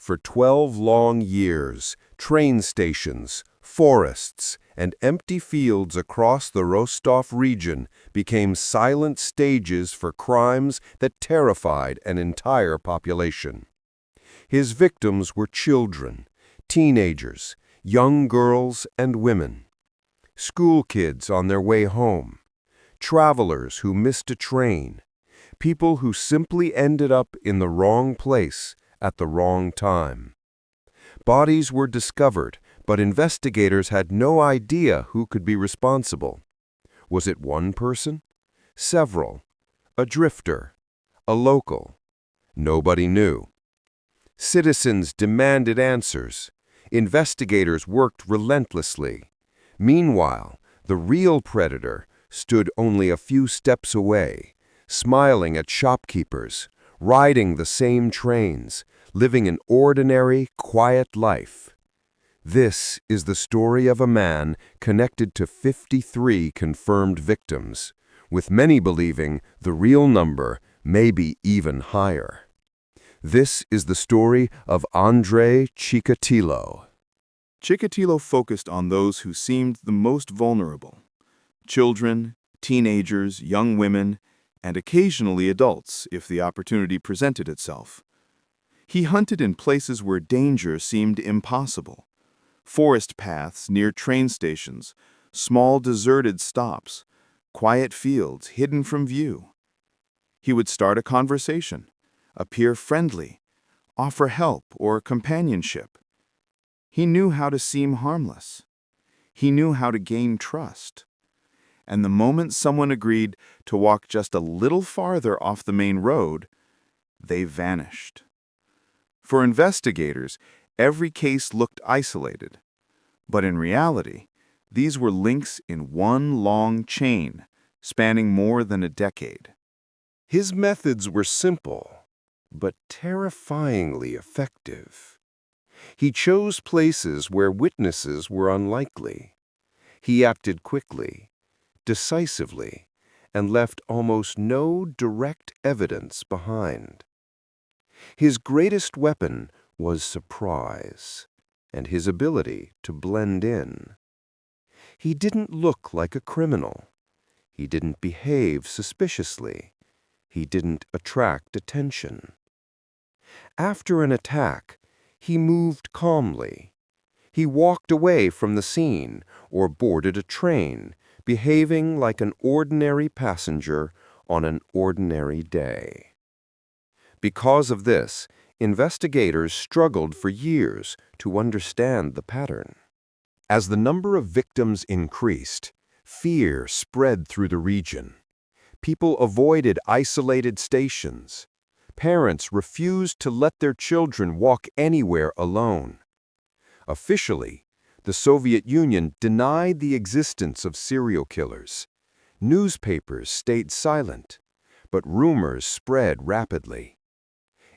For 12 long years, train stations, forests, and empty fields across the Rostov region became silent stages for crimes that terrified an entire population. His victims were children, teenagers, young girls and women, school kids on their way home, travelers who missed a train, people who simply ended up in the wrong place at the wrong time. Bodies were discovered, but investigators had no idea who could be responsible. Was it one person? Several? A drifter? A local? Nobody knew. Citizens demanded answers. Investigators worked relentlessly. Meanwhile, the real predator stood only a few steps away, smiling at shopkeepers, riding the same trains, living an ordinary, quiet life. This is the story of a man connected to 53 confirmed victims, with many believing the real number may be even higher. This is the story of Andrei Chikatilo. Chikatilo focused on those who seemed the most vulnerable: children, teenagers, young women, and occasionally adults if the opportunity presented itself. He hunted in places where danger seemed impossible: forest paths near train stations, small deserted stops, quiet fields hidden from view. He would start a conversation, appear friendly, offer help or companionship. He knew how to seem harmless. He knew how to gain trust. And the moment someone agreed to walk just a little farther off the main road, they vanished. For investigators, every case looked isolated. But in reality, these were links in one long chain, spanning more than a decade. His methods were simple, but terrifyingly effective. He chose places where witnesses were unlikely. He acted quickly, decisively, and left almost no direct evidence behind. His greatest weapon was surprise, and his ability to blend in. He didn't look like a criminal. He didn't behave suspiciously. He didn't attract attention. After an attack, he moved calmly. He walked away from the scene or boarded a train, behaving like an ordinary passenger on an ordinary day. Because of this, investigators struggled for years to understand the pattern. As the number of victims increased, fear spread through the region. People avoided isolated stations. Parents refused to let their children walk anywhere alone. Officially, the Soviet Union denied the existence of serial killers. Newspapers stayed silent, but rumors spread rapidly.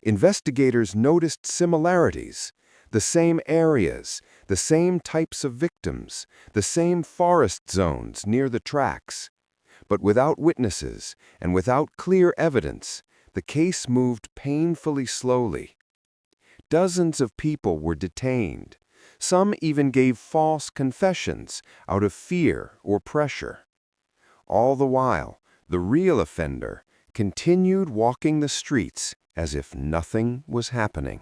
Investigators noticed similarities: the same areas, the same types of victims, the same forest zones near the tracks. But without witnesses and without clear evidence, the case moved painfully slowly. Dozens of people were detained. Some even gave false confessions out of fear or pressure. All the while, the real offender continued walking the streets as if nothing was happening.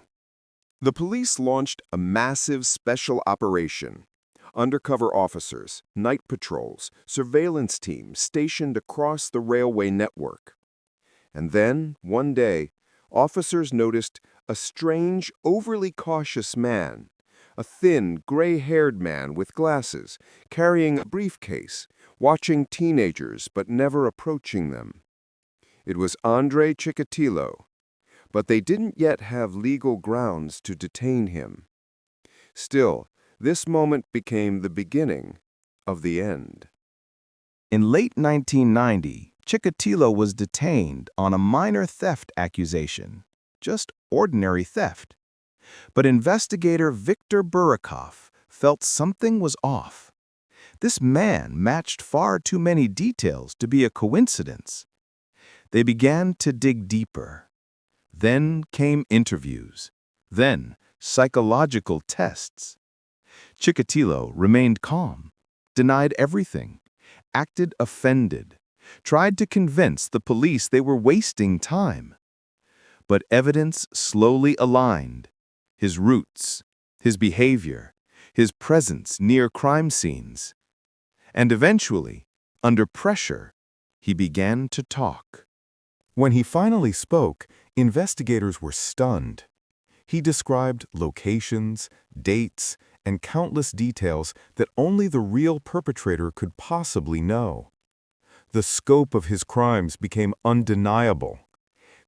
The police launched a massive special operation. Undercover officers, night patrols, surveillance teams stationed across the railway network. And then, one day, officers noticed a strange, overly cautious man, a thin, gray-haired man with glasses, carrying a briefcase, watching teenagers but never approaching them. It was Andrei Chikatilo, but they didn't yet have legal grounds to detain him. Still, this moment became the beginning of the end. In late 1990, Chikatilo was detained on a minor theft accusation, just ordinary theft. But investigator Viktor Burakov felt something was off. This man matched far too many details to be a coincidence. They began to dig deeper. Then came interviews. Then psychological tests. Chikatilo remained calm, denied everything, acted offended, tried to convince the police they were wasting time. But evidence slowly aligned: his roots, his behavior, his presence near crime scenes. And eventually, under pressure, he began to talk. When he finally spoke, investigators were stunned. He described locations, dates, and countless details that only the real perpetrator could possibly know. The scope of his crimes became undeniable.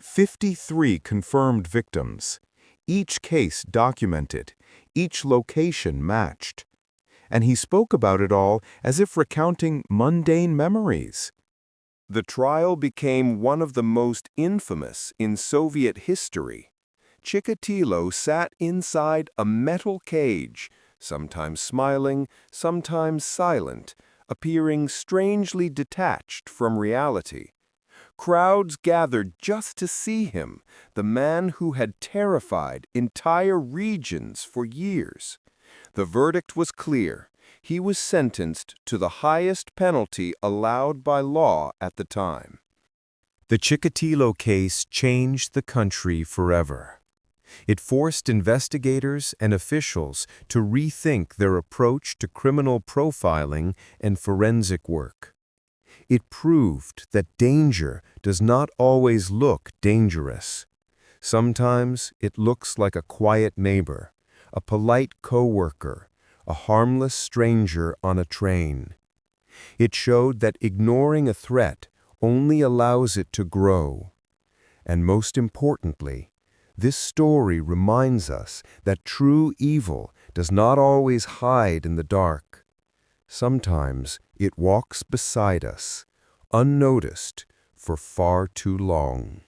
53 confirmed victims, each case documented, each location matched. And he spoke about it all as if recounting mundane memories. The trial became one of the most infamous in Soviet history. Chikatilo sat inside a metal cage, sometimes smiling, sometimes silent, appearing strangely detached from reality. Crowds gathered just to see him, the man who had terrified entire regions for years. The verdict was clear. He was sentenced to the highest penalty allowed by law at the time. The Chikatilo case changed the country forever. It forced investigators and officials to rethink their approach to criminal profiling and forensic work. It proved that danger does not always look dangerous. Sometimes it looks like a quiet neighbor, a polite coworker, a harmless stranger on a train. It showed that ignoring a threat only allows it to grow. And most importantly, this story reminds us that true evil does not always hide in the dark. Sometimes it walks beside us, unnoticed, for far too long.